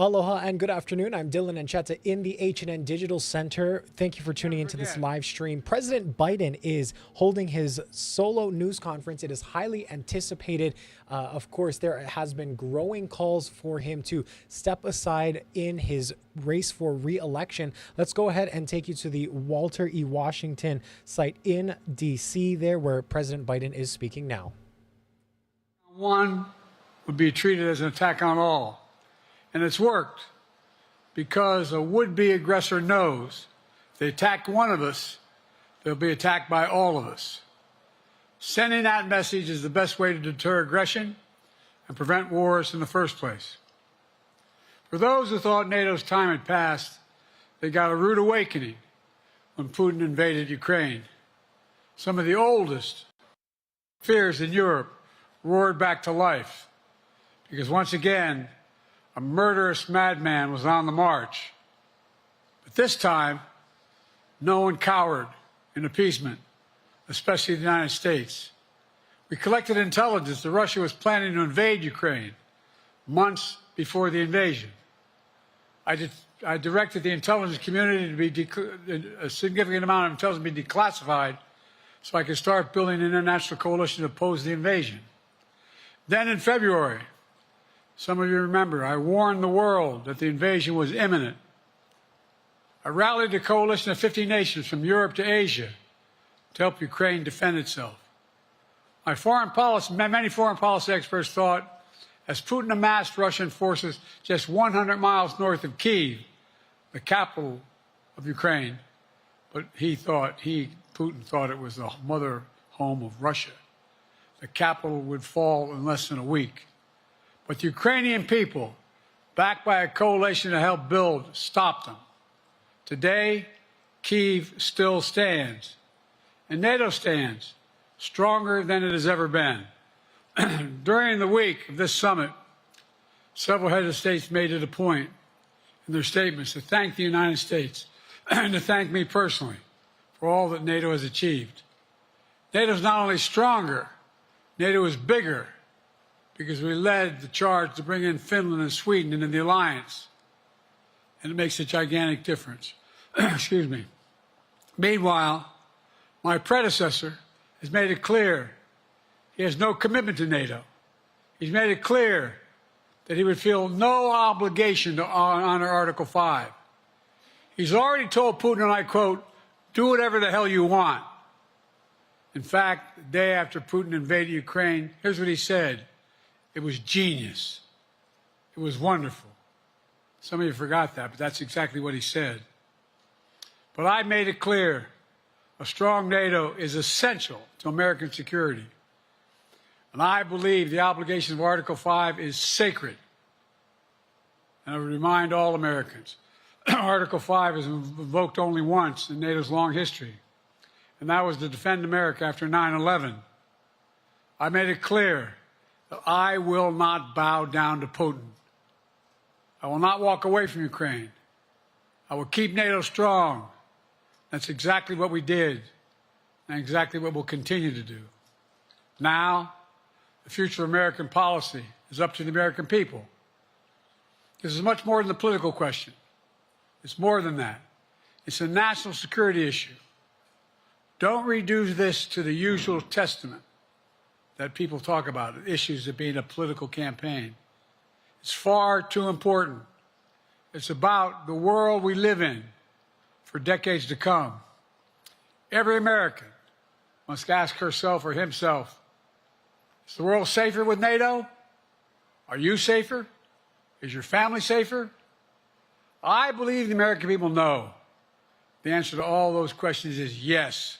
Aloha and good afternoon. I'm Dylan Ancheta in the H&N Digital Center. Thank you for tuning into this live stream. President Biden is holding his solo news conference. It is highly anticipated. Of course, there has been growing calls for him to step aside in his race for re-election. Let's go ahead and take you to the Walter E. Washington site in D.C. there where President Biden is speaking now. One would be treated as an attack on all. And it's worked because a would-be aggressor knows if they attack one of us, they'll be attacked by all of us. Sending that message is the best way to deter aggression and prevent wars in the first place. For those who thought NATO's time had passed, they got a rude awakening when Putin invaded Ukraine. Some of the oldest fears in Europe roared back to life because once again, a murderous madman was on the march. But this time, no one cowered in appeasement, especially the United States. We collected intelligence that Russia was planning to invade Ukraine months before the invasion. I directed the intelligence community to be a significant amount of intelligence to be declassified so I could start building an international coalition to oppose the invasion. Then in February, some of you remember, I warned the world that the invasion was imminent. I rallied a coalition of 50 nations from Europe to Asia to help Ukraine defend itself. Many foreign policy experts thought, as Putin amassed Russian forces just 100 miles north of Kyiv, the capital of Ukraine, but Putin thought it was the mother home of Russia. The capital would fall in less than a week. But the Ukrainian people, backed by a coalition to help build, stopped them. Today, Kyiv still stands, and NATO stands stronger than it has ever been. During the week of this summit, several heads of states made it a point in their statements to thank the United States and to thank me personally for all that NATO has achieved. NATO is not only stronger, NATO is bigger, because we led the charge to bring in Finland and Sweden into the alliance. And it makes a gigantic difference. Excuse me. Meanwhile, my predecessor has made it clear he has no commitment to NATO. He's made it clear that he would feel no obligation to honor Article 5. He's already told Putin, and I quote, "Do whatever the hell you want." In fact, the day after Putin invaded Ukraine, here's what he said. It was genius. It was wonderful. Some of you forgot that, but that's exactly what he said. But I made it clear a strong NATO is essential to American security. And I believe the obligation of Article 5 is sacred. And I would remind all Americans, Article 5 is invoked only once in NATO's long history, and that was to defend America after 9/11. I made it clear that I will not bow down to Putin. I will not walk away from Ukraine. I will keep NATO strong. That's exactly what we did and exactly what we'll continue to do. Now, the future of American policy is up to the American people. This is much more than a political question. It's more than that. It's a national security issue. Don't reduce this to the usual testament that people talk about, issues of being a political campaign. It's far too important. It's about the world we live in for decades to come. Every American must ask herself or himself, is the world safer with NATO? Are you safer? Is your family safer? I believe the American people know. The answer to all those questions is yes.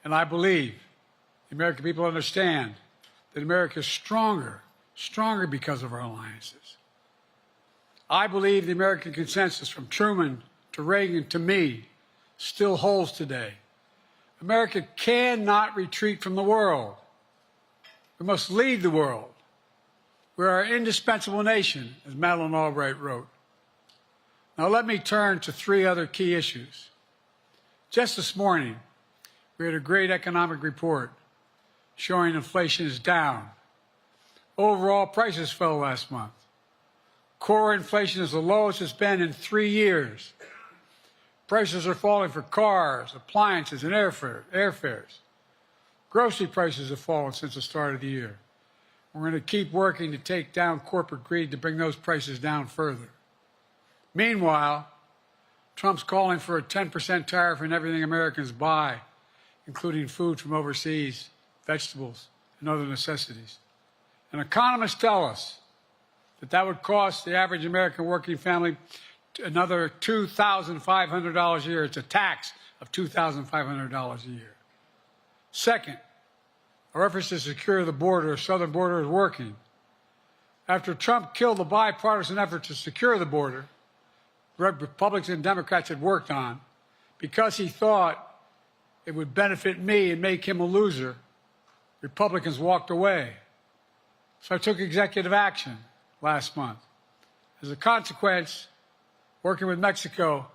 And I believe the American people understand that America is stronger because of our alliances. I believe the American consensus from Truman to Reagan to me still holds today. America cannot retreat from the world. We must lead the world. We're an indispensable nation, as Madeleine Albright wrote. Now let me turn to three other key issues. Just this morning, we had a great economic report showing inflation is down. Overall prices fell last month. Core inflation is the lowest it's been in 3 years. Prices are falling for cars, appliances, and airfares. Grocery prices have fallen since the start of the year. We're going to keep working to take down corporate greed to bring those prices down further. Meanwhile, Trump's calling for a 10% tariff on everything Americans buy, including food from overseas, vegetables, and other necessities. And economists tell us that would cost the average American working family another $2,500 a year. It's a tax of $2,500 a year. Second, our efforts to secure the border, the southern border, is working. After Trump killed the bipartisan effort to secure the border, Republicans and Democrats had worked on, because he thought it would benefit me and make him a loser, Republicans walked away. So I took executive action last month. As a consequence, working with Mexico,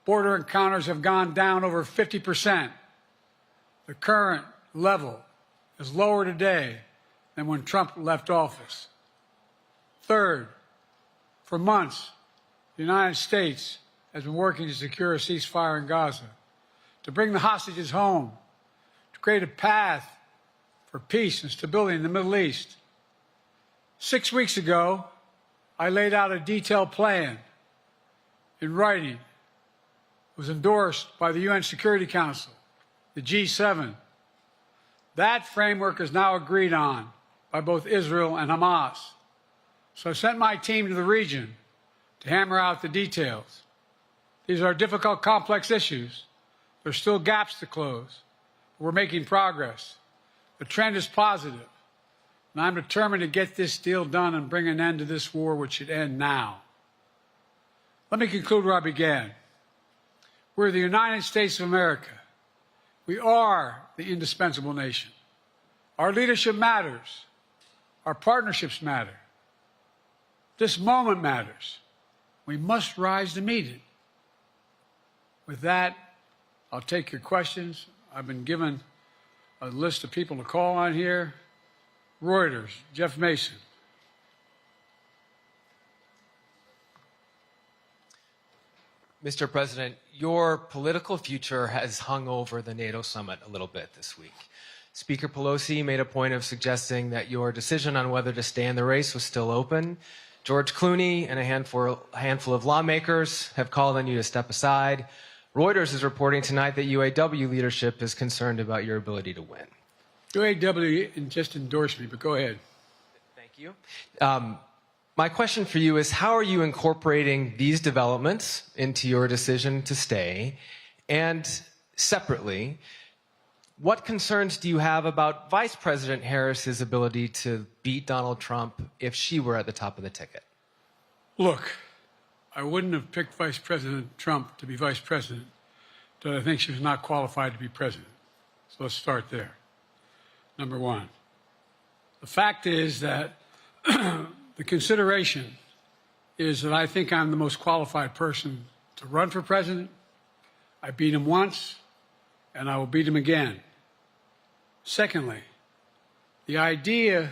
border encounters have gone down over 50%. The current level is lower today than when Trump left office. Third, for months, the United States has been working to secure a ceasefire in Gaza, to bring the hostages home, to create a path for peace and stability in the Middle East. 6 weeks ago, I laid out a detailed plan in writing. It was endorsed by the UN Security Council, the G7. That framework is now agreed on by both Israel and Hamas. So I sent my team to the region to hammer out the details. These are difficult, complex issues. There's still gaps to close. We're making progress. The trend is positive, and I'm determined to get this deal done and bring an end to this war, which should end now. Let me conclude where I began. We're the United States of America. We are the indispensable nation. Our leadership matters. Our partnerships matter. This moment matters. We must rise to meet it. With that, I'll take your questions. I've been given a list of people to call on here. Reuters, Jeff Mason. Mr. President, your political future has hung over the NATO summit a little bit this week. Speaker Pelosi made a point of suggesting that your decision on whether to stay in the race was still open. George Clooney and a handful of lawmakers have called on you to step aside. Reuters is reporting tonight that UAW leadership is concerned about your ability to win. UAW just endorsed me, but go ahead. Thank you. My question for you is, how are you incorporating these developments into your decision to stay? And separately, what concerns do you have about Vice President Harris's ability to beat Donald Trump if she were at the top of the ticket? Look, I wouldn't have picked Vice President Trump to be vice president, but I think she was not qualified to be president. So let's start there. Number one. The fact is that the consideration is that I think I'm the most qualified person to run for president. I beat him once, and I will beat him again. Secondly, the idea,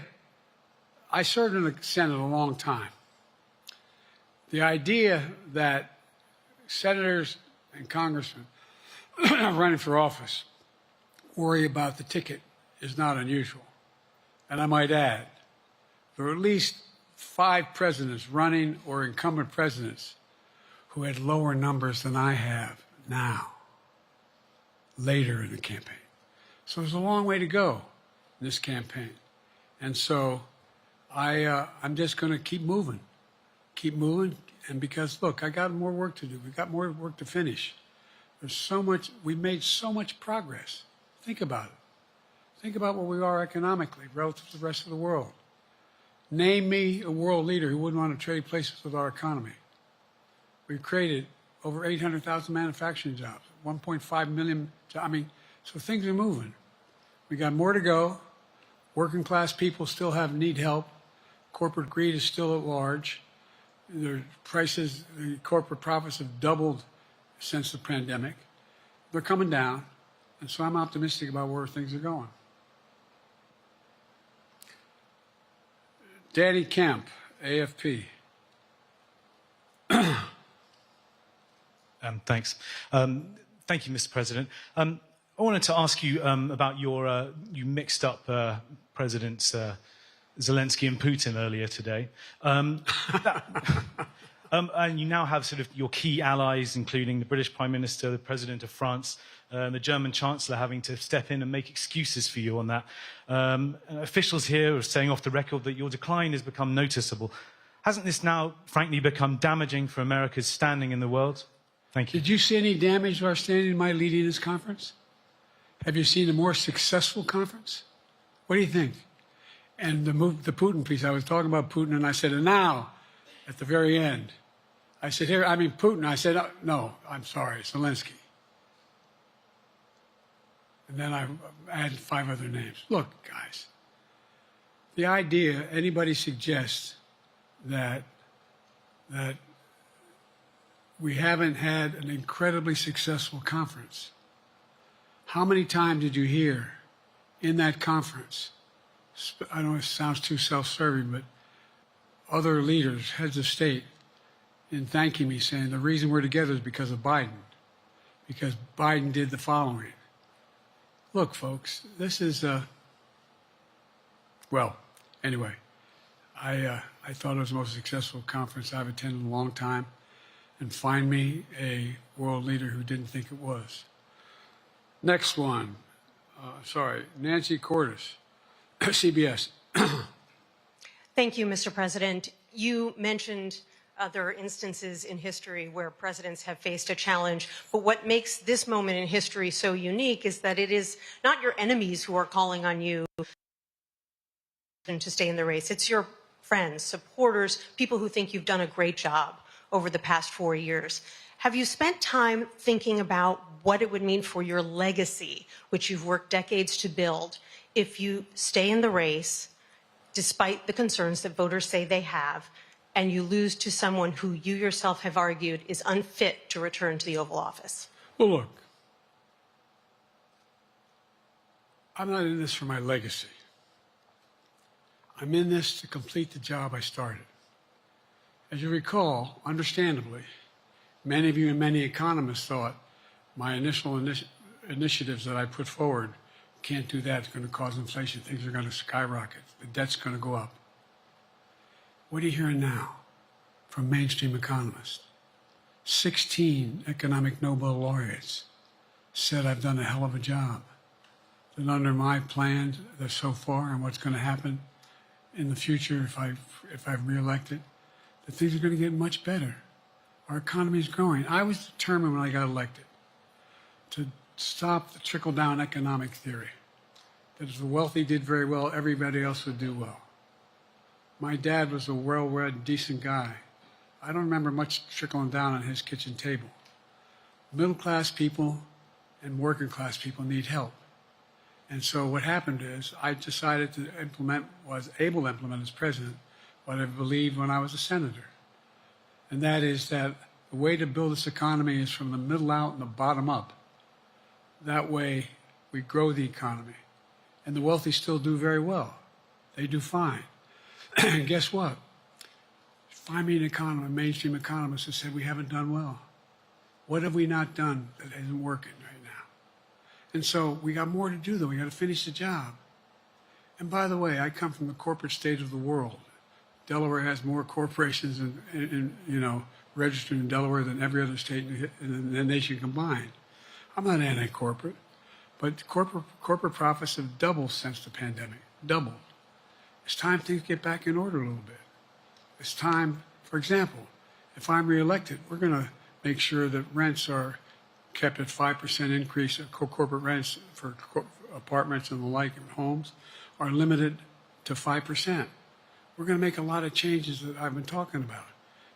I served in the Senate a long time. The idea that senators and congressmen running for office worry about the ticket is not unusual. And I might add, there are at least 5 presidents running or incumbent presidents who had lower numbers than I have now, later in the campaign. So there's a long way to go in this campaign. And so I'm just going to keep moving. And because, look, I got more work to do. We've got more work to finish. There's so much, we've made so much progress. Think about it. Think about where we are economically relative to the rest of the world. Name me a world leader who wouldn't want to trade places with our economy. We've created over 800,000 manufacturing jobs, 1.5 million jobs. I mean, so things are moving. We got more to go. Working class people still need help. Corporate greed is still at large. Their prices, the corporate profits have doubled since the pandemic. They're coming down. And so I'm optimistic about where things are going. Danny Kemp, AFP. Thanks. Thank you, Mr. President. I wanted to ask you about your, you mixed up Presidents Zelensky and Putin earlier today. And you now have sort of your key allies, including the British Prime Minister, the President of France, the German Chancellor having to step in and make excuses for you on that. Officials here are saying off the record that your decline has become noticeable. Hasn't this now, frankly, become damaging for America's standing in the world? Thank you. Did you see any damage to our standing in my leading this conference? Have you seen a more successful conference? What do you think? And the Putin piece, I was talking about Putin, and I said, and now, at the very end, I said, here, I mean, Putin. I said, no, I'm sorry, Zelensky. And then I added 5 other names. Look, guys, the idea anybody suggests that we haven't had an incredibly successful conference. How many times did you hear in that conference, I know it sounds too self-serving, but other leaders, heads of state, in thanking me, saying the reason we're together is because of Biden, because Biden did the following. Look, folks, this is, well, anyway, I thought it was the most successful conference I've attended in a long time, and find me a world leader who didn't think it was. Next one, Nancy Cordes, CBS. Thank you, Mr. President. You mentioned other instances in history where presidents have faced a challenge, but what makes this moment in history so unique is that it is not your enemies who are calling on you to stay in the race. It's your friends, supporters, people who think you've done a great job over the past 4 years. Have you spent time thinking about what it would mean for your legacy, which you've worked decades to build, if you stay in the race, despite the concerns that voters say they have, and you lose to someone who you yourself have argued is unfit to return to the Oval Office? Well, look, I'm not in this for my legacy. I'm in this to complete the job I started. As you recall, understandably, many of you and many economists thought my initial initiatives that I put forward, can't do that, it's going to cause inflation, things are going to skyrocket, the debt's going to go up. What are you hearing now from mainstream economists? 16 economic Nobel laureates said I've done a hell of a job. That under my plan so far and what's going to happen in the future if I'm reelected, that things are going to get much better. Our economy is growing. I was determined when I got elected to stop the trickle-down economic theory, that if the wealthy did very well, everybody else would do well. My dad was a well-read, decent guy. I don't remember much trickling down on his kitchen table. Middle-class people and working-class people need help. And so what happened is I decided to was able to implement as president what I believed when I was a senator. And that is that the way to build this economy is from the middle out and the bottom up. That way we grow the economy. And the wealthy still do very well. They do fine. And guess what? Find me an economist, a mainstream economist who said we haven't done well. What have we not done that isn't working right now? And so we got more to do, though. We got to finish the job. And by the way, I come from the corporate state of the world. Delaware has more corporations registered in Delaware than every other state in the nation combined. I'm not anti-corporate, but corporate profits have doubled since the pandemic, doubled. It's time things get back in order a little bit. It's time, for example, if I'm reelected, we're going to make sure that rents are kept at 5% increase, corporate rents for apartments and the like and homes are limited to 5%. We're going to make a lot of changes that I've been talking about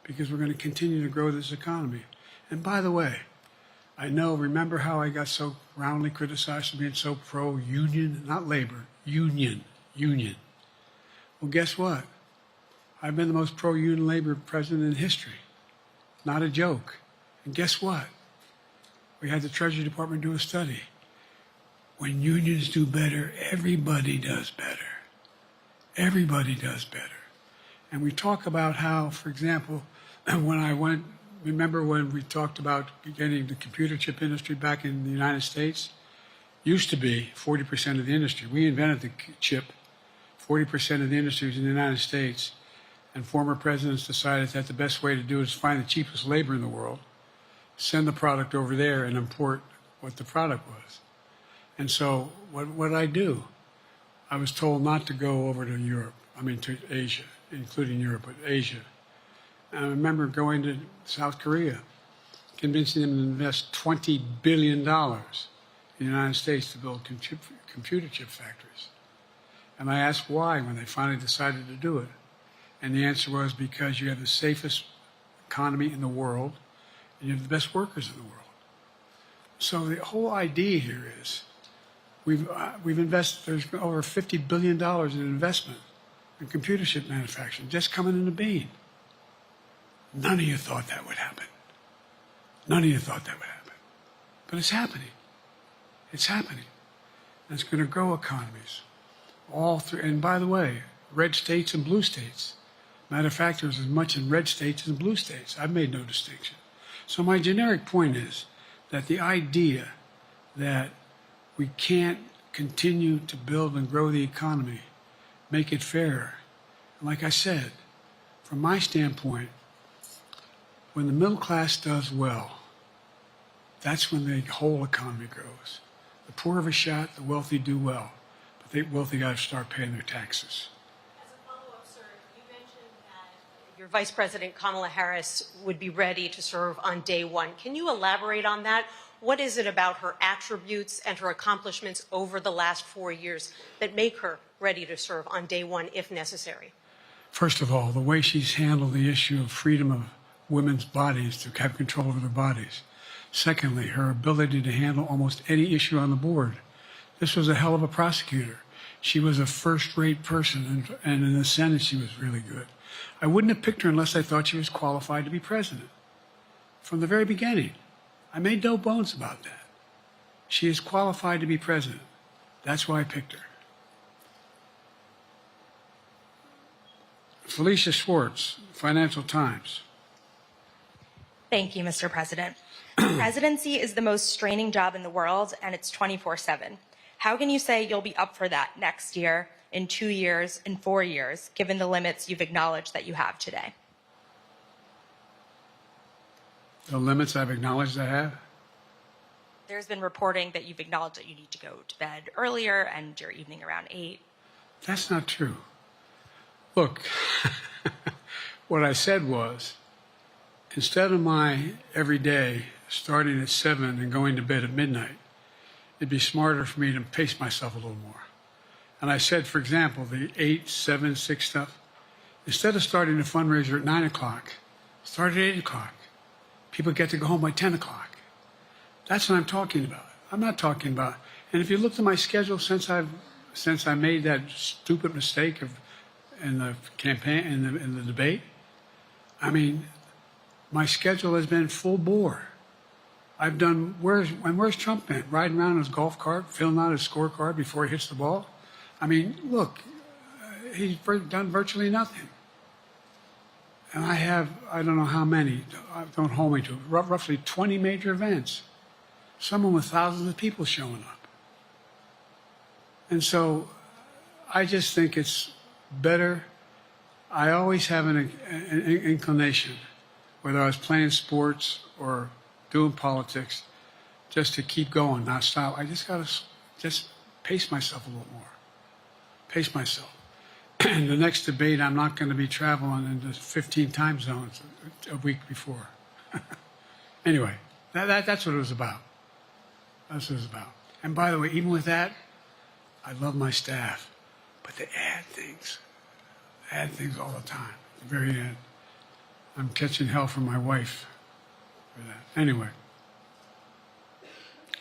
because we're going to continue to grow this economy. And by the way, remember how I got so roundly criticized for being so pro-union, not labor, union. Well, guess what? I've been the most pro-union labor president in history. Not a joke. And guess what? We had the Treasury Department do a study. When unions do better, everybody does better. Everybody does better. And we talk about how, for example, when I went remember when we talked about getting the computer chip industry back in the United States? Used to be 40% of the industry. We invented the chip. 40% of the industry was in the United States. And former presidents decided that the best way to do it is find the cheapest labor in the world, send the product over there, and import what the product was. And so what did I do? I was told not to go over to Europe, to Asia, including Europe, but Asia. And I remember going to South Korea, convincing them to invest $20 billion in the United States to build computer chip factories. And I asked why when they finally decided to do it. And the answer was because you have the safest economy in the world and you have the best workers in the world. So the whole idea here is we've invested, there's over $50 billion in investment in computer chip manufacturing just coming into being. None of you thought that would happen. None of you thought that would happen. But it's happening. It's happening. And it's going to grow economies. All through, and by the way, red states and blue states. Matter of fact, there's as much in red states as in blue states. I've made no distinction. So my generic point is that the idea that we can't continue to build and grow the economy, make it fair. And like I said, from my standpoint, when the middle class does well, that's when the whole economy grows. The poor have a shot, the wealthy do well. But the wealthy got to start paying their taxes. As a follow-up, sir, you mentioned that your Vice President Kamala Harris would be ready to serve on day one. Can you elaborate on that? What is it about her attributes and her accomplishments over the last 4 years that make her ready to serve on day one if necessary? First of all, the way she's handled the issue of freedom of women's bodies to have control over their bodies. Secondly, her ability to handle almost any issue on the board. This was a hell of a prosecutor. She was a first-rate person, and in the Senate she was really good. I wouldn't have picked her unless I thought she was qualified to be president. From the very beginning, I made no bones about that. She is qualified to be president. That's why I picked her. Felicia Schwartz, Financial Times. Thank you, Mr. President. Presidency is the most straining job in the world, and it's 24/7. How can you say you'll be up for that next year, in 2 years, in 4 years, given the limits you've acknowledged that you have today? The limits I've acknowledged I have? There's been reporting that you've acknowledged that you need to go to bed earlier and your evening around 8. That's not true. Look, what I said was, instead of my every day starting at 7 and going to bed at midnight, it'd be smarter for me to pace myself a little more. And I said, for example, the 8, 7, 6 stuff, instead of starting a fundraiser at 9 o'clock, start at 8 o'clock. People get to go home by 10 o'clock. That's what I'm talking about. I'm not talking about, and if you look at my schedule since I made that stupid mistake in the campaign, in the debate, I mean, my schedule has been full bore. I've done, where's Trump been? Riding around in his golf cart, filling out his scorecard before he hits the ball? I mean, look, he's done virtually nothing. And I have, I don't know how many, don't hold me to it, roughly 20 major events. Some of them with thousands of people showing up. And so I just think it's better. I always have an inclination, whether I was playing sports or doing politics, just to keep going, not stop. I just got to just pace myself a little more. Pace myself. And the next debate, I'm not going to be traveling into 15 time zones a week before. Anyway, that's what it was about. That's what it was about. And by the way, even with that, I love my staff, but they add things all the time. At the very end, I'm catching hell from my wife for that. Anyway,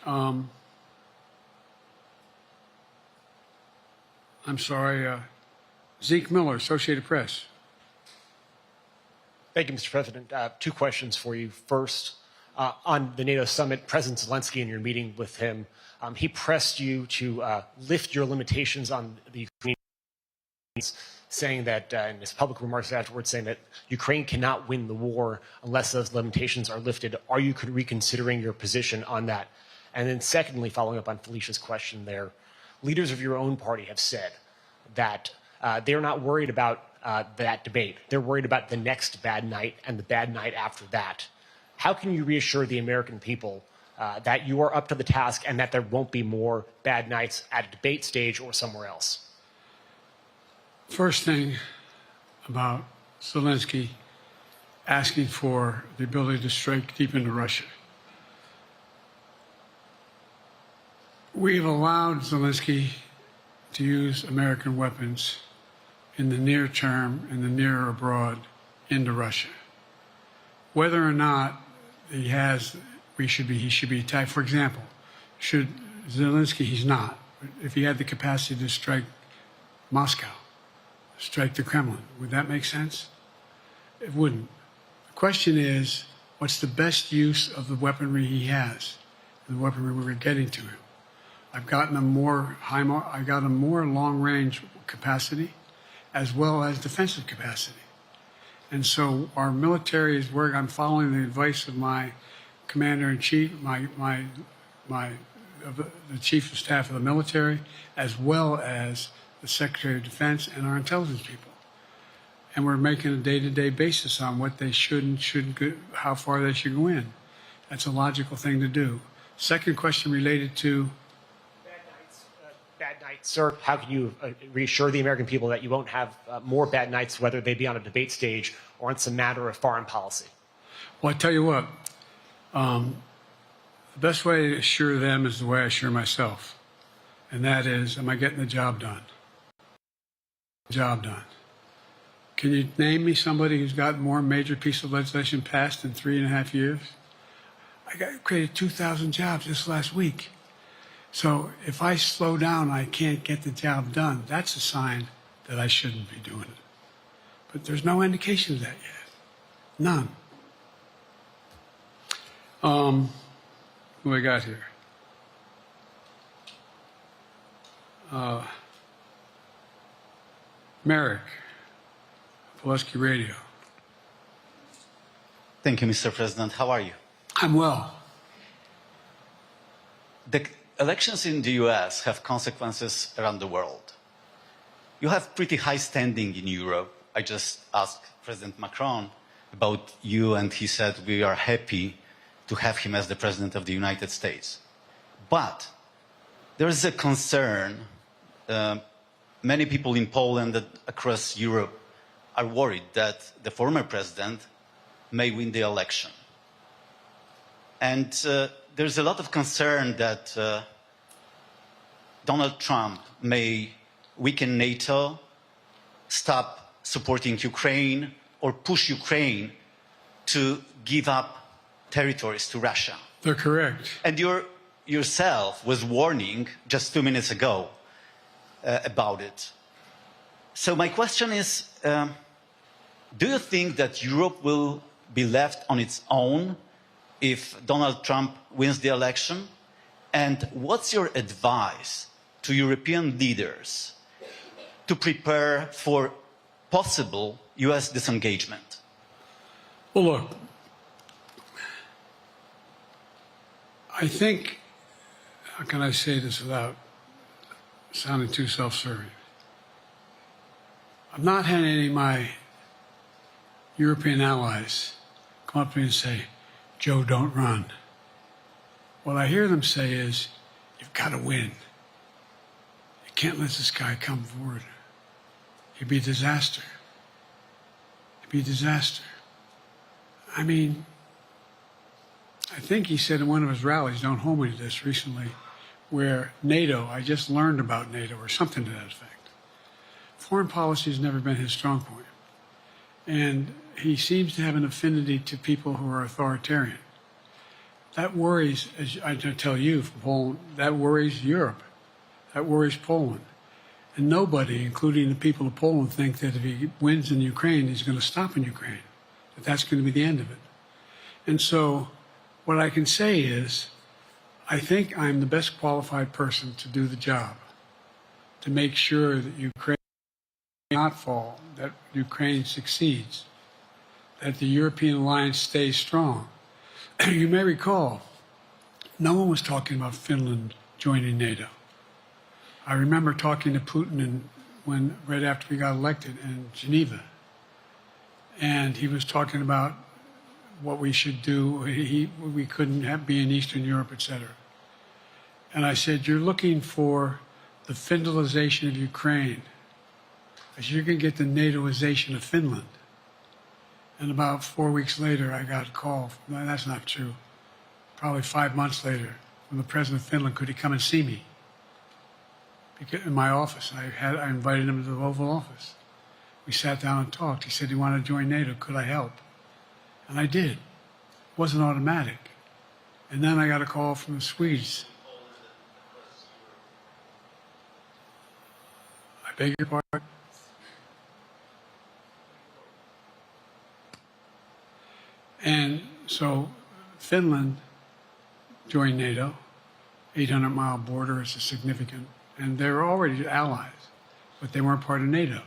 I'm sorry, Zeke Miller, Associated Press. Thank you, Mr. President. 2 questions for you. First, on the NATO summit, President Zelensky, in your meeting with him, he pressed you to lift your limitations on the Ukrainian saying that in his public remarks afterwards, saying that Ukraine cannot win the war unless those limitations are lifted. Are you reconsidering your position on that? And then secondly, following up on Felicia's question there, leaders of your own party have said that they're not worried about that debate. They're worried about the next bad night and the bad night after that. How can you reassure the American people that you are up to the task and that there won't be more bad nights at a debate stage or somewhere else? First thing about Zelensky asking for the ability to strike deep into Russia. We've allowed Zelensky to use American weapons in the near term, in the near or abroad, into Russia. Whether or not he should be attacked. For example, should Zelensky, he's not. If he had the capacity to strike Moscow, strike the Kremlin, would that make sense? It wouldn't. The question is, what's the best use of the weaponry he has, the weaponry we're getting to him? I've gotten a more long-range capacity, as well as defensive capacity. And so our military is working. I'm following the advice of my commander-in-chief, the chief of staff of the military, as well as the Secretary of Defense and our intelligence people. And we're making a day-to-day basis on what they should and shouldn't go, how far they should go in. That's a logical thing to do. Second question related to bad nights, sir. How can you reassure the American people that you won't have more bad nights, whether they be on a debate stage or it's a matter of foreign policy? Well, I tell you what, the best way to assure them is the way I assure myself. And that is, am I getting the job done? Can you name me somebody who's got more major piece of legislation passed in 3.5 years? I created 2,000 jobs just last week. So if I slow down, I can't get the job done. That's a sign that I shouldn't be doing it. But there's no indication of that yet. None. Who I got here? Merrick, Pulaski Radio. Thank you, Mr. President. How are you? I'm well. The elections in the US have consequences around the world. You have pretty high standing in Europe. I just asked President Macron about you, and he said we are happy to have him as the President of the United States. But there is a concern. Many people in Poland and across Europe are worried that the former president may win the election. And there's a lot of concern that Donald Trump may weaken NATO, stop supporting Ukraine, or push Ukraine to give up territories to Russia. They're correct. And you yourself was warning just 2 minutes ago about it. So my question is, do you think that Europe will be left on its own if Donald Trump wins the election? And what's your advice to European leaders to prepare for possible US disengagement? Well, look, I think, how can I say this without sounding too self-serving? I've not had any of my European allies come up to me and say, Joe, don't run. What I hear them say is, you've got to win. You can't let this guy come forward. It'd be a disaster. It'd be a disaster. I mean, I think he said in one of his rallies, don't hold me to this, recently, where NATO, I just learned about NATO, or something to that effect. Foreign policy has never been his strong point. And he seems to have an affinity to people who are authoritarian. That worries, as I tell you, from Poland, that worries Europe. That worries Poland. And nobody, including the people of Poland, think that if he wins in Ukraine, he's going to stop in Ukraine, that that's going to be the end of it. And so what I can say is, I think I'm the best qualified person to do the job, to make sure that Ukraine not fall, that Ukraine succeeds, that the European alliance stays strong. You may recall, no one was talking about Finland joining NATO. I remember talking to Putin right after we got elected in Geneva, and he was talking about what we should do. We couldn't be in Eastern Europe, etc. And I said, you're looking for the Finlandization of Ukraine, as you're going to get the NATOization of Finland. And about 4 weeks later, I got a call. No, that's not true. Probably 5 months later, from the president of Finland, could he come and see me? In my office. I invited him to the Oval Office. We sat down and talked. He said he wanted to join NATO. Could I help? And I did. It wasn't automatic. And then I got a call from the Swedes. I beg your pardon? And so Finland joined NATO. 800-mile border is a significant, and they were already allies, but they weren't part of NATO.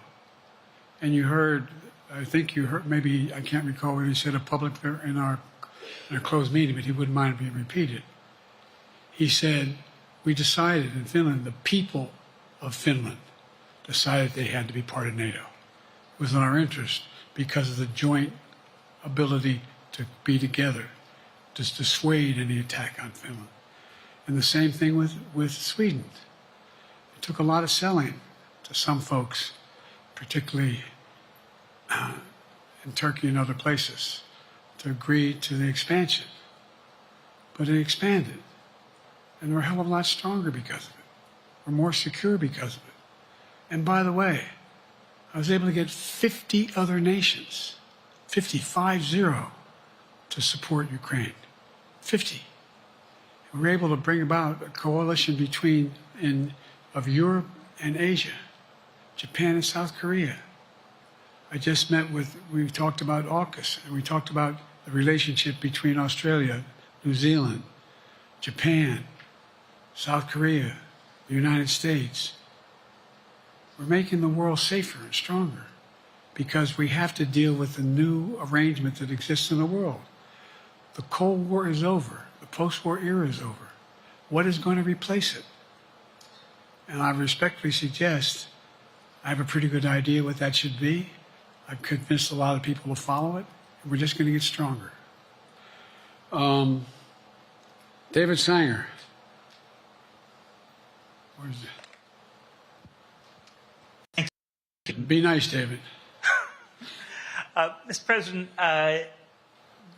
And you heard, I think you heard, maybe, I can't recall what he said in public in our closed meeting, but he wouldn't mind being repeated. He said, we decided in Finland, the people of Finland decided they had to be part of NATO. It was in our interest because of the joint ability to be together, to dissuade any attack on Finland. And the same thing with Sweden. It took a lot of selling to some folks, particularly in Turkey and other places, to agree to the expansion. But it expanded. And we're a hell of a lot stronger because of it. We're more secure because of it. And by the way, I was able to get 50 other nations, 50, to support Ukraine. 50. And we were able to bring about a coalition of Europe and Asia, Japan and South Korea. I just we talked about AUKUS, and we talked about the relationship between Australia, New Zealand, Japan, South Korea, the United States. We're making the world safer and stronger because we have to deal with the new arrangement that exists in the world. The Cold War is over. The post-war era is over. What is going to replace it? And I respectfully suggest I have a pretty good idea what that should be. I've convinced a lot of people to follow it. And we're just going to get stronger. David Sanger. Where's it? Be nice, David. Mr. President,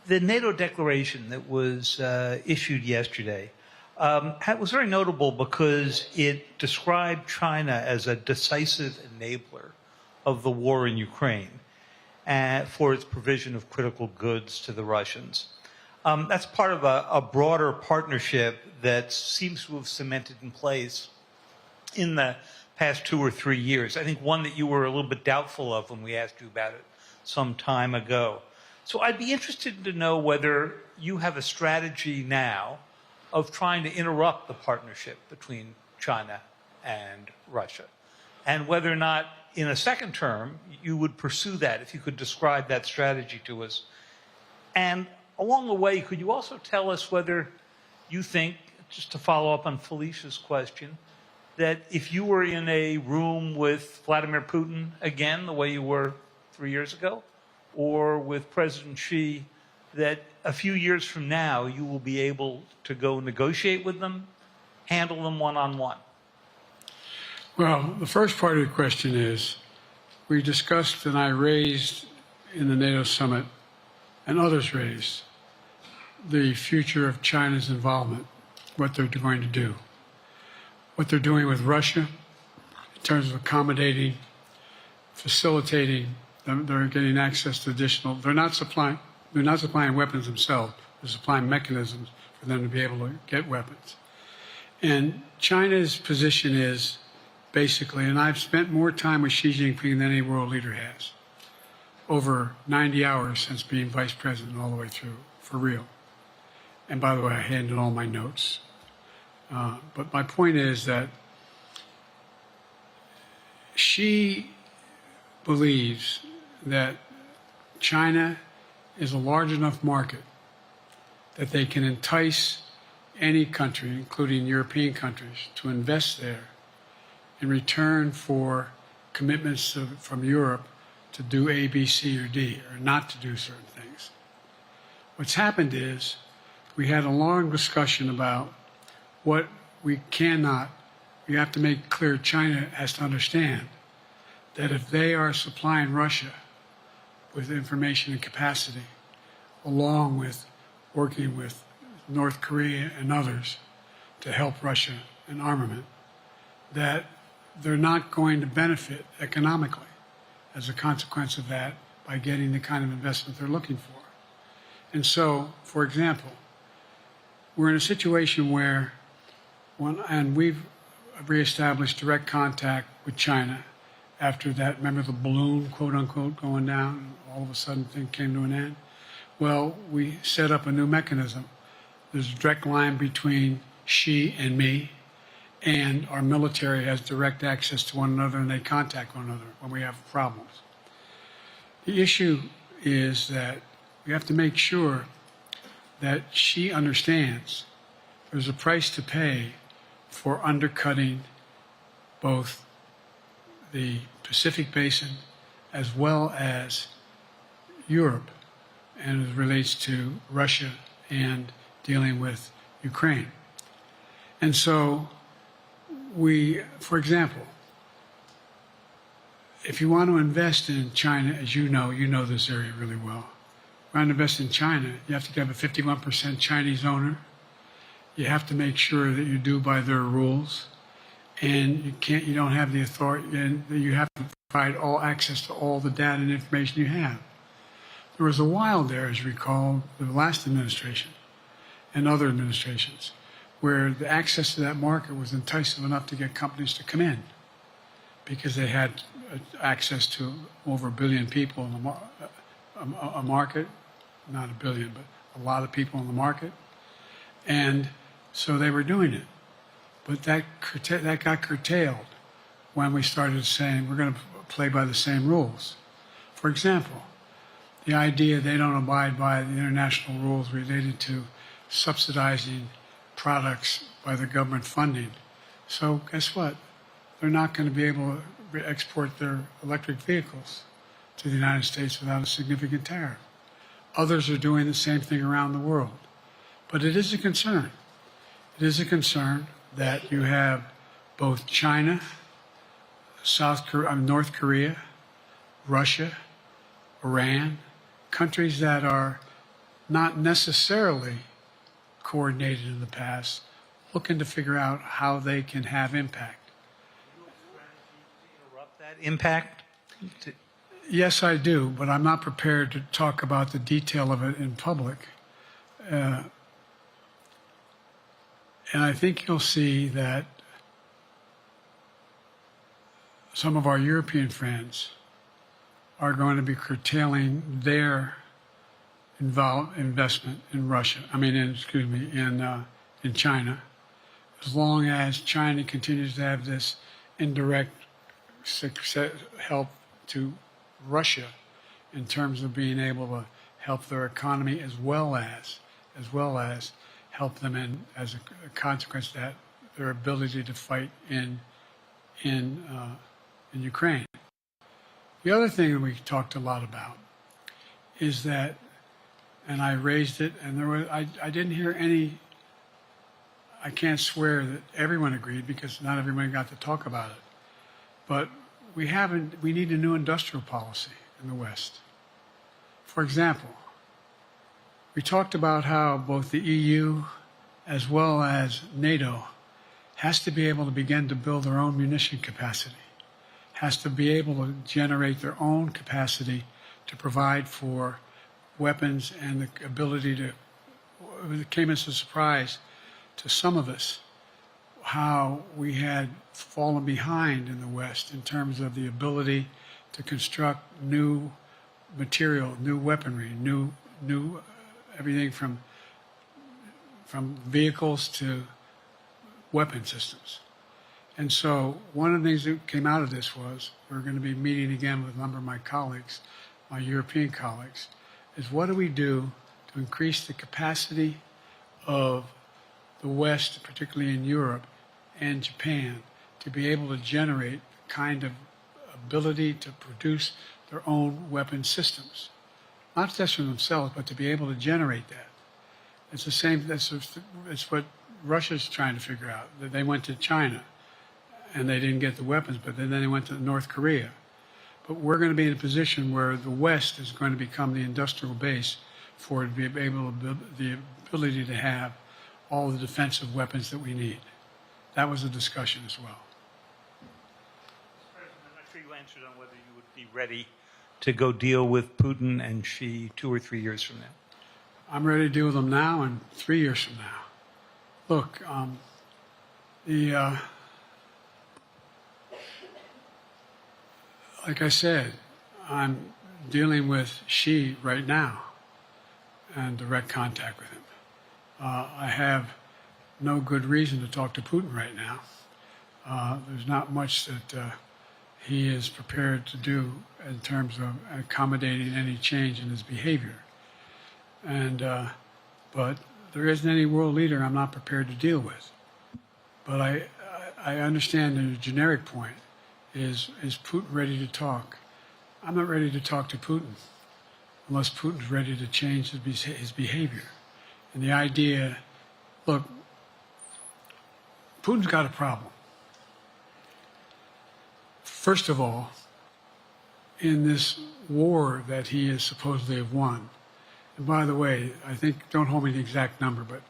the NATO declaration that was issued yesterday was very notable because it described China as a decisive enabler of the war in Ukraine for its provision of critical goods to the Russians. That's part of a broader partnership that seems to have cemented in place in the past 2 or 3 years. I think one that you were a little bit doubtful of when we asked you about it some time ago. So I'd be interested to know whether you have a strategy now of trying to interrupt the partnership between China and Russia, and whether or not in a second term you would pursue that, if you could describe that strategy to us. And along the way, could you also tell us whether you think, just to follow up on Felicia's question, that if you were in a room with Vladimir Putin again, the way you were 3 years ago, or with President Xi, that a few years from now you will be able to go negotiate with them, handle them one-on-one? Well, the first part of the question is, we discussed and I raised in the NATO summit, and others raised, the future of China's involvement, what they're going to do, what they're doing with Russia in terms of accommodating, facilitating. They're getting access to additional. They're not supplying weapons themselves. They're supplying mechanisms for them to be able to get weapons. And China's position is basically, and I've spent more time with Xi Jinping than any world leader has, over 90 hours since being vice president all the way through, for real. And by the way, I handed all my notes. But my point is that Xi believes that China is a large enough market that they can entice any country, including European countries, to invest there in return for commitments from Europe to do A, B, C, or D, or not to do certain things. What's happened is we had a long discussion about what we cannot, you have to make clear, China has to understand that if they are supplying Russia with information and capacity, along with working with North Korea and others to help Russia in armament, that they're not going to benefit economically as a consequence of that by getting the kind of investment they're looking for. And so, for example, we're in a situation where, and we've reestablished direct contact with China after that, remember the balloon, quote unquote, going down, and all of a sudden things came to an end? Well, we set up a new mechanism. There's a direct line between Xi and me, and our military has direct access to one another, and they contact one another when we have problems. The issue is that we have to make sure that Xi understands there's a price to pay for undercutting both the Pacific Basin as well as Europe, and it relates to Russia and dealing with Ukraine. And so we, for example, if you want to invest in China, as you know this area really well. You want to invest in China, you have to have a 51% Chinese owner. You have to make sure that you do by their rules, and you don't have the authority, and you have to provide all access to all the data and information you have. There was a while there, as you recall, the last administration and other administrations, where the access to that market was enticing enough to get companies to come in because they had access to over 1 billion people in a market, not 1 billion, but a lot of people in the market. And so they were doing it. But that got curtailed when we started saying we're going to play by the same rules. For example, the idea they don't abide by the international rules related to subsidizing products by the government funding. So guess what? They're not going to be able to export their electric vehicles to the United States without a significant tariff. Others are doing the same thing around the world. But it is a concern. It is a concern that you have both China, North Korea, Russia, Iran, countries that are not necessarily coordinated in the past, looking to figure out how they can have impact. Interrupt that impact? Yes, I do, but I'm not prepared to talk about the detail of it in public. And I think you'll see that some of our European friends are going to be curtailing their investment in Russia. In China, as long as China continues to have this indirect help to Russia in terms of being able to help their economy as well as help them in, as a consequence of that, their ability to fight in Ukraine. The other thing that we talked a lot about is that, and I raised it, and I didn't hear any. I can't swear that everyone agreed because not everyone got to talk about it. But we need a new industrial policy in the West. For example, we talked about how both the EU as well as NATO has to be able to begin to build their own munition capacity, has to be able to generate their own capacity to provide for weapons and the ability to, it came as a surprise to some of us how we had fallen behind in the West in terms of the ability to construct new material, new weaponry, new everything from vehicles to weapon systems. And so one of the things that came out of this was we're going to be meeting again with a number of my colleagues, my European colleagues, is what do we do to increase the capacity of the West, particularly in Europe and Japan, to be able to generate the kind of ability to produce their own weapon systems. Not just for themselves, but to be able to generate that. It's the same, it's what Russia's trying to figure out. That they went to China and they didn't get the weapons, but then they went to North Korea. But we're going to be in a position where the West is going to become the industrial base for it to be able to, the ability to have all the defensive weapons that we need. That was a discussion as well. President, I'm not sure you answered on whether you would be ready to go deal with Putin and Xi 2 or 3 years from now. I'm ready to deal with them now and 3 years from now. Look, like I said, I'm dealing with Xi right now and direct contact with him. I have no good reason to talk to Putin right now. There's not much that he is prepared to do in terms of accommodating any change in his behavior. And, but there isn't any world leader I'm not prepared to deal with. But I understand the generic point is Putin ready to talk? I'm not ready to talk to Putin unless Putin's ready to change his behavior. And the idea, look, Putin's got a problem. First of all, in this war that he is supposedly have won, and by the way, I think, don't hold me to the exact number, but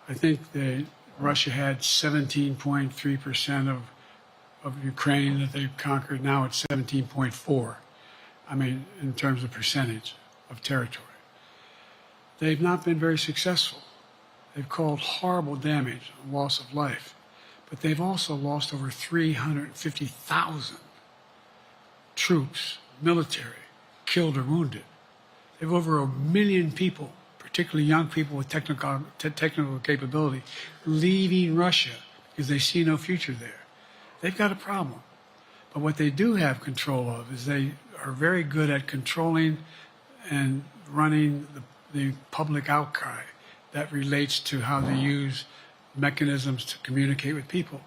I think that Russia had 17.3% of Ukraine that they've conquered. Now it's 17.4. I mean, in terms of percentage of territory. They've not been very successful. They've caused horrible damage, loss of life, but they've also lost over 350,000 troops, military, killed or wounded. They have over 1 million people, particularly young people with technical capability, leaving Russia because they see no future there. They've got a problem. But what they do have control of is they are very good at controlling and running the public outcry that relates to how they use mechanisms to communicate with people.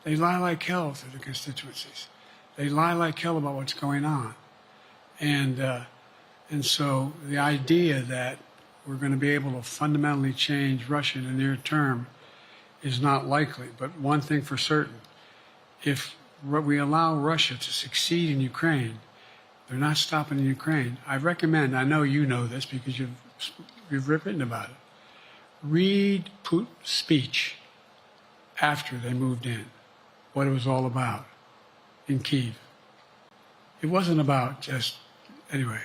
They lie like hell to the constituencies. They lie like hell about what's going on. And so the idea that we're going to be able to fundamentally change Russia in the near term is not likely. But one thing for certain, if we allow Russia to succeed in Ukraine, they're not stopping in Ukraine. I recommend, I know you know this because you've written about it, read Putin's speech after they moved in, what it was all about in Kyiv. It wasn't about just, anyway,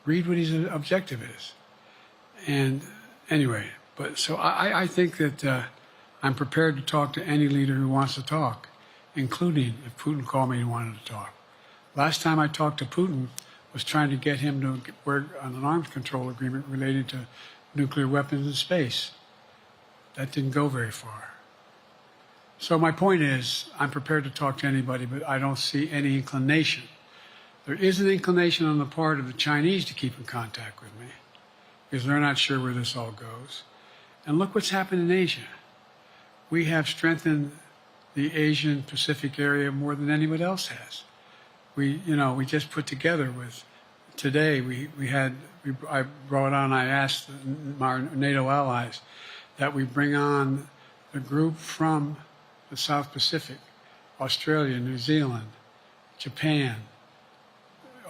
read what his objective is. And anyway, but so I think that I'm prepared to talk to any leader who wants to talk, including if Putin called me and wanted to talk. Last time I talked to Putin was trying to get him to work on an arms control agreement related to nuclear weapons in space. That didn't go very far. So my point is, I'm prepared to talk to anybody, but I don't see any inclination. There is an inclination on the part of the Chinese to keep in contact with me because they're not sure where this all goes. And look what's happened in Asia. We have strengthened the Asian Pacific area more than anyone else has. We just put together with, today I brought on, I asked our NATO allies that we bring on a group from the South Pacific, Australia, New Zealand, Japan,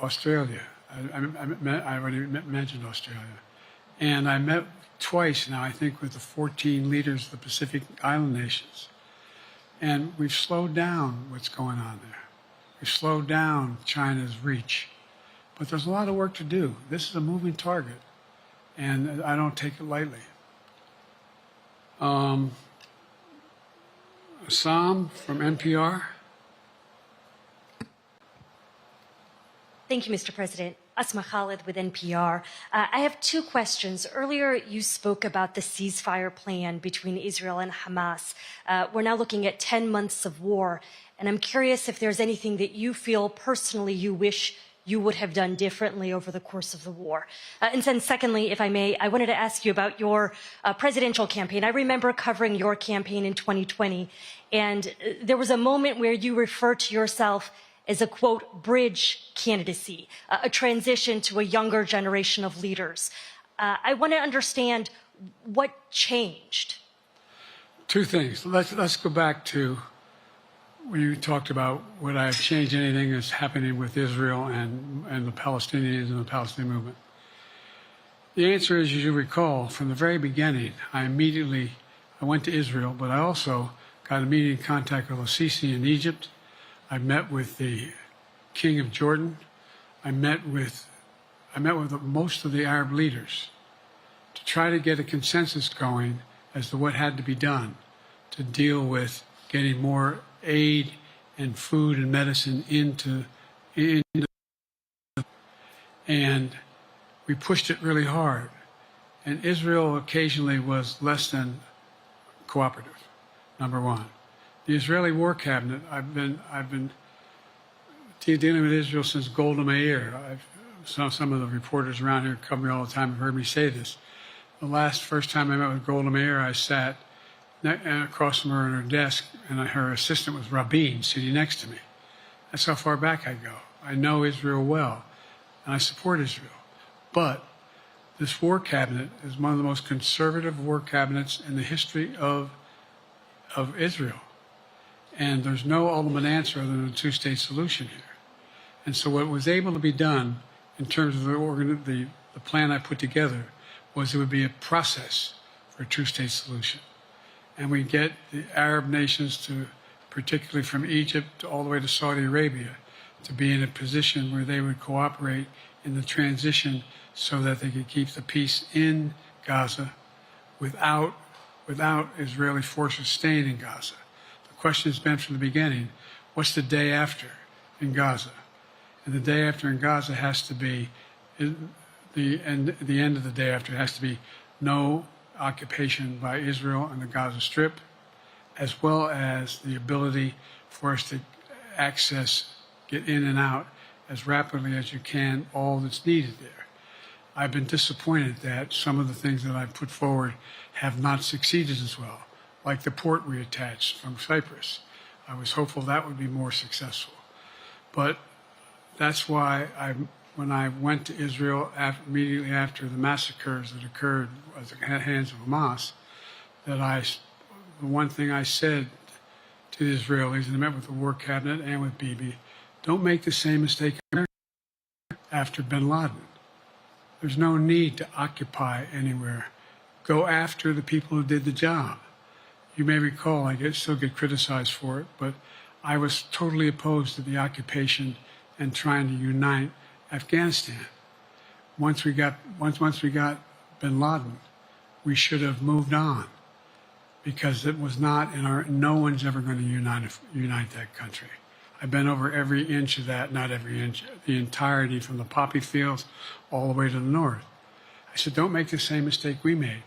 Australia. I already mentioned Australia. And I met twice now, I think, with the 14 leaders of the Pacific Island nations. And we've slowed down what's going on there. We've slowed down China's reach. But there's a lot of work to do. This is a moving target, and I don't take it lightly. Assam from NPR. Thank you, Mr. President. Asma Khalid with NPR. I have two questions. Earlier, you spoke about the ceasefire plan between Israel and Hamas. We're now looking at 10 months of war, and I'm curious if there's anything that you feel personally you wish you would have done differently over the course of the war. And then secondly, if I may, I wanted to ask you about your presidential campaign. I remember covering your campaign in 2020, and there was a moment where you referred to yourself as a, quote, bridge candidacy, a transition to a younger generation of leaders. I want to understand what changed. Two things. Let's go back to when you talked about would I have changed anything that's happening with Israel and the Palestinians and the Palestinian movement. The answer is, as you recall, from the very beginning, I went to Israel, but I also got immediate contact with al-Sisi in Egypt. I met with the King of Jordan. I met with most of the Arab leaders to try to get a consensus going as to what had to be done to deal with getting more aid and food and medicine into and we pushed it really hard. And Israel occasionally was less than cooperative, number one. The Israeli War Cabinet, I've been dealing with Israel since Golda Meir. Some of the reporters around here cover me all the time have heard me say this. The first time I met with Golda Meir, I sat across from her at her desk, and her assistant was Rabin sitting next to me. That's how far back I go. I know Israel well, and I support Israel. But this war cabinet is one of the most conservative war cabinets in the history of Israel. And there's no ultimate answer other than a two-state solution here. And so what was able to be done in terms of the plan I put together was it would be a process for a two-state solution. And we get the Arab nations to, particularly from Egypt all the way to Saudi Arabia, to be in a position where they would cooperate in the transition so that they could keep the peace in Gaza without Israeli forces staying in Gaza. The question has been from the beginning, what's the day after in Gaza? And the day after in Gaza has to be, the end of the day after has to be no occupation by Israel on the Gaza Strip, as well as the ability for us to get in and out as rapidly as you can, all that's needed there. I've been disappointed that some of the things that I've put forward have not succeeded as well, like the port we attached from Cyprus. I was hopeful that would be more successful. But that's why when I went to Israel immediately after the massacres that occurred at the hands of Hamas, the one thing I said to the Israelis, and I met with the War Cabinet and with Bibi, don't make the same mistake after bin Laden. There's no need to occupy anywhere. Go after the people who did the job. You may recall, I still get criticized for it, but I was totally opposed to the occupation and trying to unite Afghanistan. Once we got bin Laden, we should have moved on because it was not no one's ever going to unite that country. I've been over every inch of that, not every inch, the entirety from the poppy fields all the way to the north. I said, don't make the same mistake we made.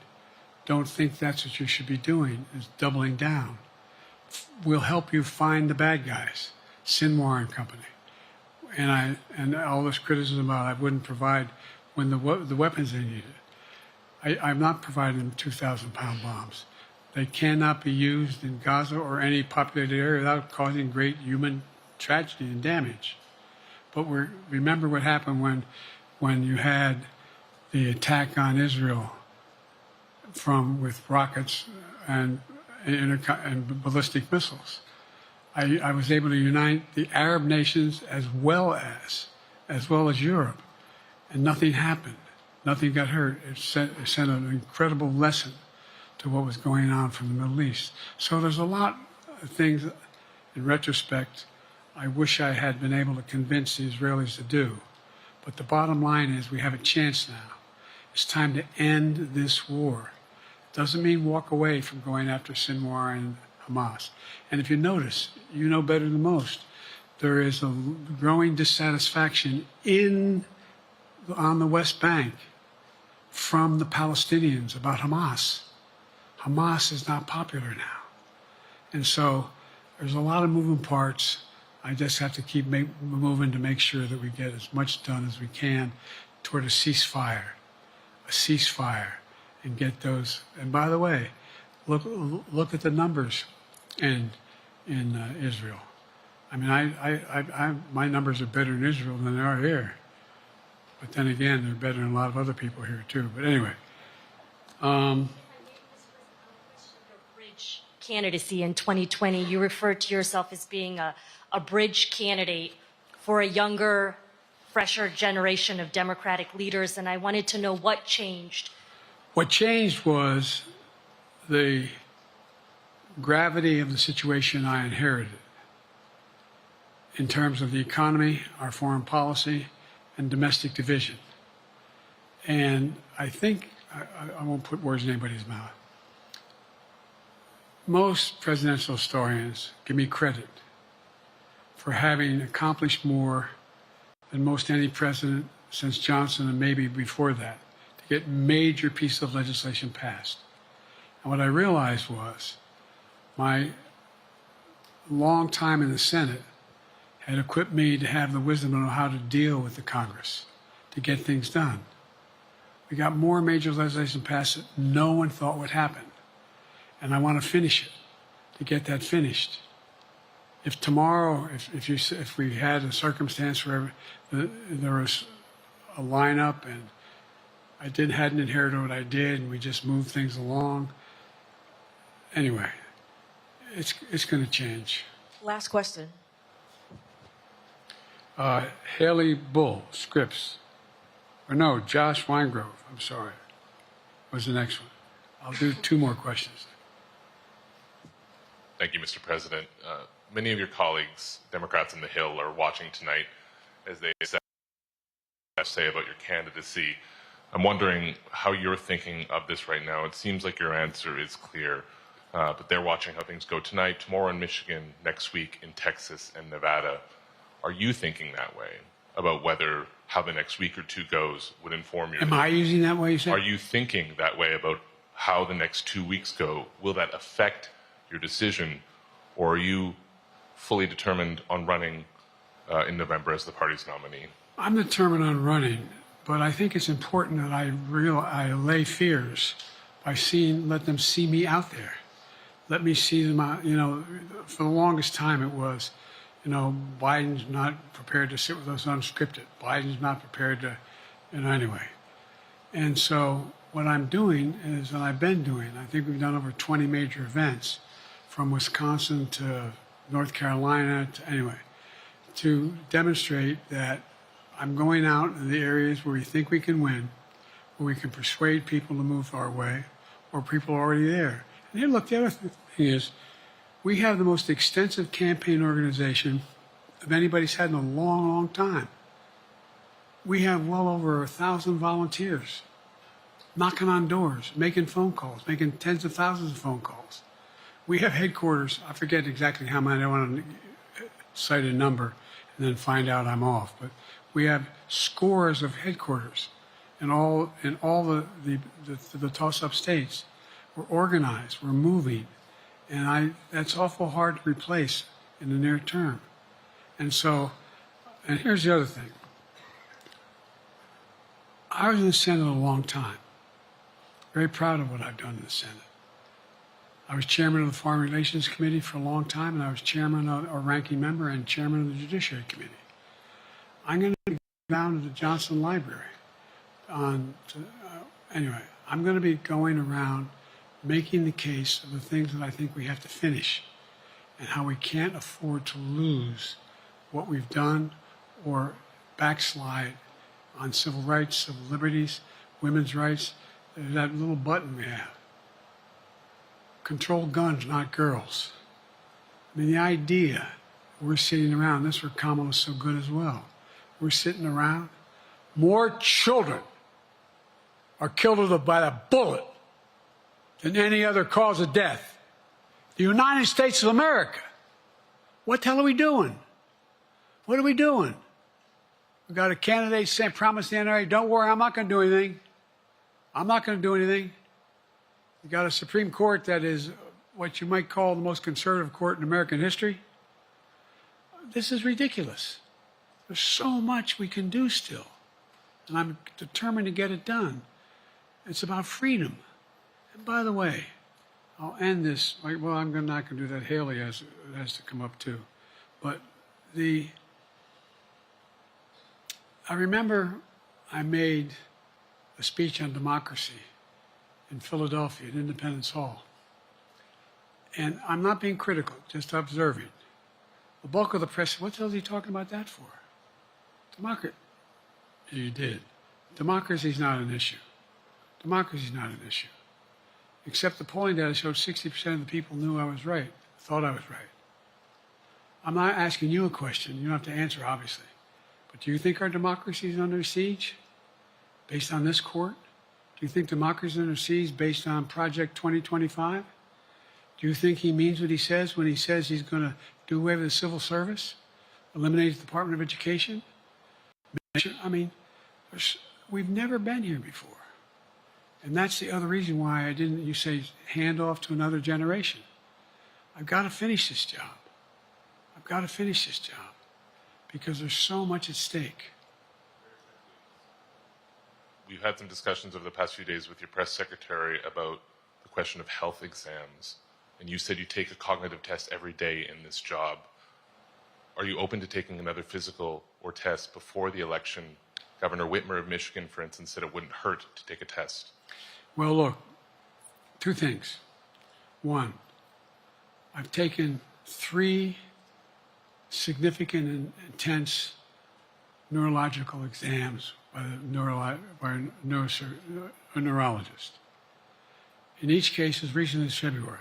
Don't think that's what you should be doing, is doubling down. We'll help you find the bad guys, Sinwar and company. And all this criticism about I wouldn't provide when the weapons they needed. I'm not providing them 2,000-pound bombs. They cannot be used in Gaza or any populated area without causing great human tragedy and damage. But remember what happened when you had the attack on Israel with rockets and ballistic missiles. I was able to unite the Arab nations as well as Europe, and nothing happened. Nothing got hurt. It sent an incredible lesson to what was going on from the Middle East. So there's a lot of things, in retrospect, I wish I had been able to convince the Israelis to do. But the bottom line is we have a chance now. It's time to end this war. Doesn't mean walk away from going after Sinwar and Hamas. And if you notice, you know better than most, there is a growing dissatisfaction on the West Bank from the Palestinians about Hamas. Hamas is not popular now. And so there's a lot of moving parts. I just have to keep moving to make sure that we get as much done as we can toward a ceasefire, and get those. And by the way, look at the numbers in Israel. I mean, my numbers are better in Israel than they are here. But then again, they're better than a lot of other people here too. But anyway. Bridge candidacy in 2020, you referred to yourself as being a bridge candidate for a younger, fresher generation of Democratic leaders, and I wanted to know what changed. What changed was the gravity of the situation I inherited in terms of the economy, our foreign policy, and domestic division. And I think, I won't put words in anybody's mouth, most presidential historians give me credit for having accomplished more than most any president since Johnson and maybe before that to get major pieces of legislation passed. And what I realized was my long time in the Senate had equipped me to have the wisdom to know how to deal with the Congress, to get things done. We got more major legislation passed that no one thought would happen. And I want to finish it, to get that finished. If tomorrow, if we had a circumstance where there was a lineup and I hadn't inherited what I did and we just moved things along, anyway, it's going to change. Last question. Haley Bull, Scripps. Or no, Josh Weingrove, I'm sorry, was the next one. I'll do 2 more questions. Thank you, Mr. President. Many of your colleagues, Democrats on the Hill, are watching tonight as they say about your candidacy. I'm wondering how you're thinking of this right now. It seems like your answer is clear, but they're watching how things go tonight, tomorrow in Michigan, next week in Texas and Nevada. Are you thinking that way about how the next week or 2 goes would inform your... Am I using that way, you said? Are you thinking that way about how the next 2 weeks go? Will that affect your decision, or are you fully determined on running in November as the party's nominee? I'm determined on running, but I think it's important that I allay fears by let them see me out there. Let me see them out. You know, for the longest time it was, Biden's not prepared to sit with us unscripted. Biden's not prepared to, anyway. And so what I'm doing is, and I've been doing, I think we've done over 20 major events from Wisconsin to North Carolina to demonstrate that I'm going out in the areas where we think we can win, where we can persuade people to move our way, or people are already there. And here, look, the other thing is, we have the most extensive campaign organization of anybody's had in a long, long time. We have well over 1,000 volunteers knocking on doors, making phone calls, making tens of thousands of phone calls. We have headquarters, I forget exactly how many, I don't want to cite a number and then find out I'm off, but we have scores of headquarters in all the toss-up states. We're organized, we're moving, and that's awful hard to replace in the near term. And here's the other thing. I was in the Senate a long time. Very proud of what I've done in the Senate. I was chairman of the Foreign Relations Committee for a long time, and I was chairman or ranking member and chairman of the Judiciary Committee. I'm going to go down to the Johnson Library. Anyway, I'm going to be going around making the case of the things that I think we have to finish and how we can't afford to lose what we've done or backslide on civil rights, civil liberties, women's rights. There's that little button we have. Control guns, not girls. I mean, the idea, we're sitting around, this is where Kamala's so good as well. We're sitting around. More children are killed by a bullet than any other cause of death. The United States of America. What the hell are we doing? What are we doing? We got a candidate saying, promised the NRA, don't worry, I'm not going to do anything. I'm not going to do anything. We got a Supreme Court that is what you might call the most conservative court in American history. This is ridiculous. There's so much we can do still, and I'm determined to get it done. It's about freedom. And by the way, I'll end this. Well, I'm not going to do that. Haley has to come up too. But I remember I made a speech on democracy in Philadelphia at Independence Hall. And I'm not being critical, just observing. The bulk of the press said, what the hell is he talking about that for? Democracy. You did. Democracy is not an issue. Democracy is not an issue. Except the polling data showed 60% of the people knew I was right, thought I was right. I'm not asking you a question. You don't have to answer, obviously. But do you think our democracy is under siege based on this court? Do you think democracy is under siege based on Project 2025? Do you think he means what he says when he says he's going to do away with the civil service, eliminate the Department of Education? I mean, we've never been here before. And that's the other reason why I didn't, you say, hand off to another generation. I've got to finish this job. I've got to finish this job because there's so much at stake. We've had some discussions over the past few days with your press secretary about the question of health exams. And you said you take a cognitive test every day in this job. Are you open to taking another physical or test before the election? Governor Whitmer of Michigan, for instance, said it wouldn't hurt to take a test. Well, look, two things. One, I've taken 3 significant and intense neurological exams by a neurologist. In each case, as recently as February.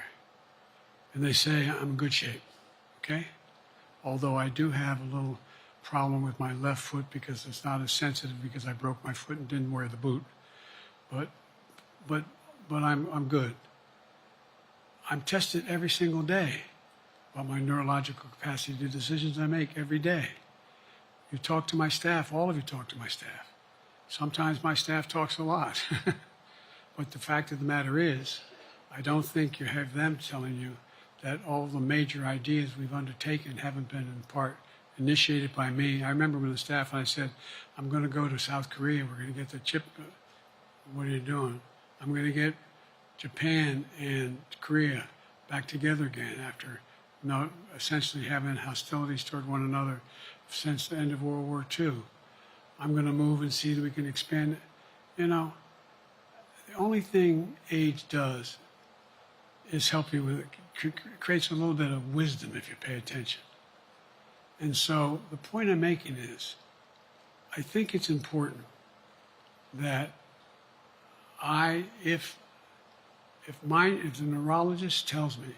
And they say I'm in good shape, okay? Although I do have a little problem with my left foot because it's not as sensitive because I broke my foot and didn't wear the boot. But I'm good. I'm tested every single day about my neurological capacity to do decisions I make every day. You talk to my staff, all of you talk to my staff. Sometimes my staff talks a lot. But the fact of the matter is, I don't think you have them telling you that all the major ideas we've undertaken haven't been in part initiated by me. I remember when the staff and I said, I'm going to go to South Korea, we're going to get the chip. What are you doing? I'm going to get Japan and Korea back together again after essentially having hostilities toward one another since the end of World War II. I'm going to move and see that we can expand. You know, the only thing age does is help you with it. Creates a little bit of wisdom if you pay attention. And so the point I'm making is, I think it's important that if the neurologist tells me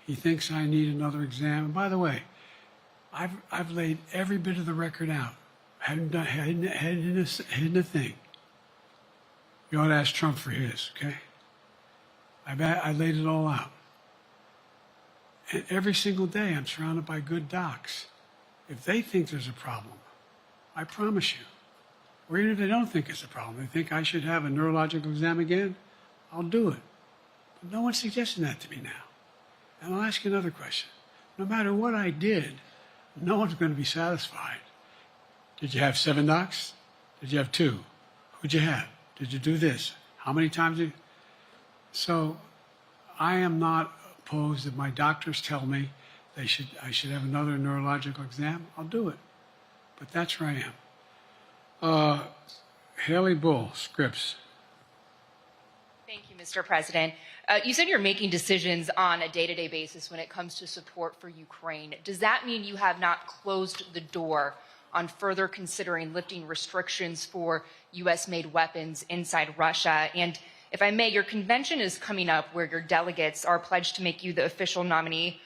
he thinks I need another exam, and by the way, I've laid every bit of the record out. Hadn't hidden a thing. You ought to ask Trump for his, okay? I laid it all out. And every single day I'm surrounded by good docs. If they think there's a problem, I promise you, or even if they don't think it's a problem, they think I should have a neurological exam again, I'll do it. But no one's suggesting that to me now. And I'll ask you another question. No matter what I did, no one's going to be satisfied. Did you have 7 docs? Did you have 2? Who'd you have? Did you do this? How many times did you? So I am not opposed if my doctors tell me I should have another neurological exam, I'll do it. But that's where I am. Haley Bull, Scripps. Thank you, Mr. President. You said you're making decisions on a day-to-day basis when it comes to support for Ukraine. Does that mean you have not closed the door on further considering lifting restrictions for U.S.-made weapons inside Russia? And if I may, your convention is coming up where your delegates are pledged to make you the official nominee.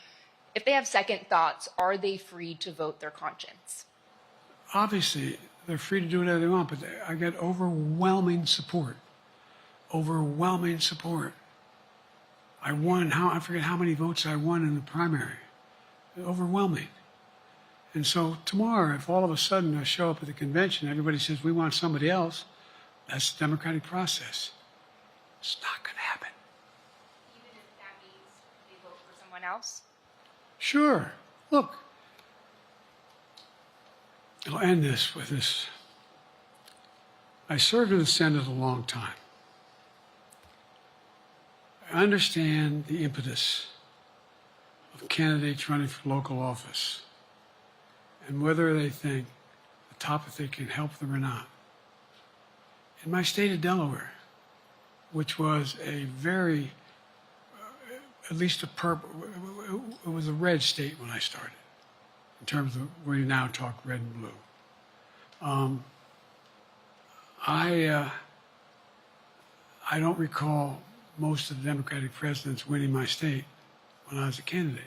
If they have second thoughts, are they free to vote their conscience? Obviously, they're free to do whatever they want, but I get overwhelming support. Overwhelming support. I won, I forget how many votes I won in the primary. Overwhelming. And so tomorrow, if all of a sudden I show up at the convention, everybody says, we want somebody else, that's the democratic process. It's not going to happen. Even if that means they vote for someone else? Sure. Look, I'll end this with this. I served in the Senate a long time. I understand the impetus of candidates running for local office and whether they think the top if they can help them or not. In my state of Delaware, which was a very, at least it was a red state when I started, in terms of where you now talk red and blue. I don't recall most of the Democratic presidents winning my state when I was a candidate.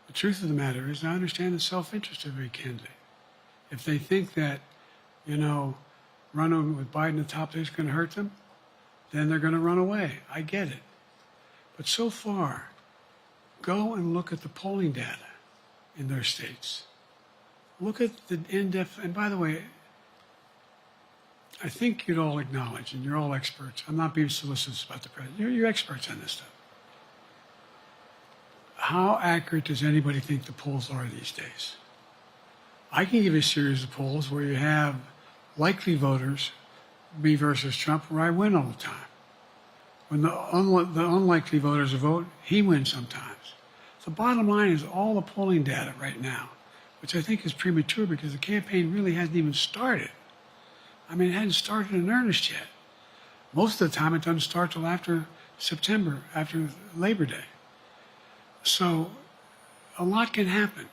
The truth of the matter is I understand the self-interest of every candidate. If they think that, running with Biden at the top is going to hurt them, then they're going to run away. I get it. But so far, go and look at the polling data in their states. Look at the in-depth, and by the way, I think you'd all acknowledge, and you're all experts. I'm not being solicitous about the president. You're experts on this stuff. How accurate does anybody think the polls are these days? I can give you a series of polls where you have likely voters, me versus Trump, where I win all the time. When the unlikely voters vote, he wins sometimes. The bottom line is all the polling data right now, which I think is premature because the campaign really hasn't even started. I mean, it hadn't started in earnest yet. Most of the time, it doesn't start till after September, after Labor Day. So a lot can happen.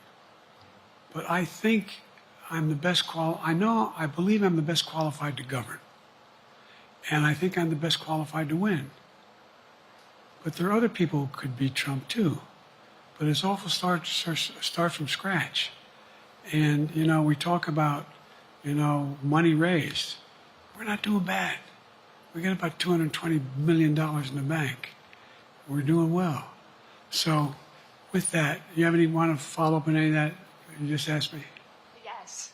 But I think I'm the best I believe I'm the best qualified to govern. And I think I'm the best qualified to win. But there are other people who could beat Trump too. But it's awful start from scratch. And, we talk about, money raised. We're not doing bad. We got about $220 million in the bank. We're doing well. So with that, you have want to follow up on any of that you just asked me? Yes.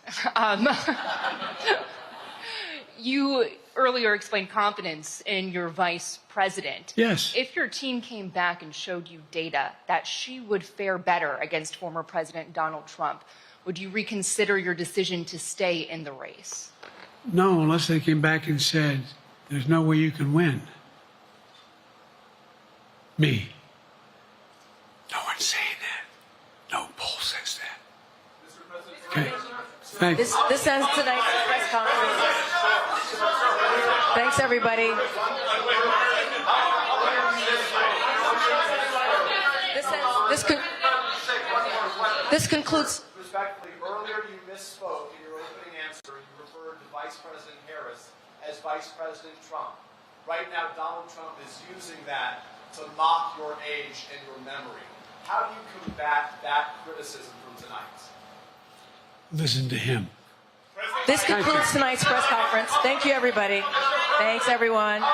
You earlier explained confidence in your vice president. Yes. If your team came back and showed you data that she would fare better against former President Donald Trump, would you reconsider your decision to stay in the race? No, unless they came back and said, there's no way you can win. Me. No one's saying that. No poll says that. Okay. Thanks. This ends tonight's press conference. Thanks, everybody. This concludes. Respectfully, earlier you misspoke in your opening answer. You referred to Vice President Harris as Vice President Trump. Right now, Donald Trump is using that to mock your age and your memory. How do you combat that criticism from tonight? Listen to him. This concludes tonight's press conference. Thank you, everybody. Thanks, everyone.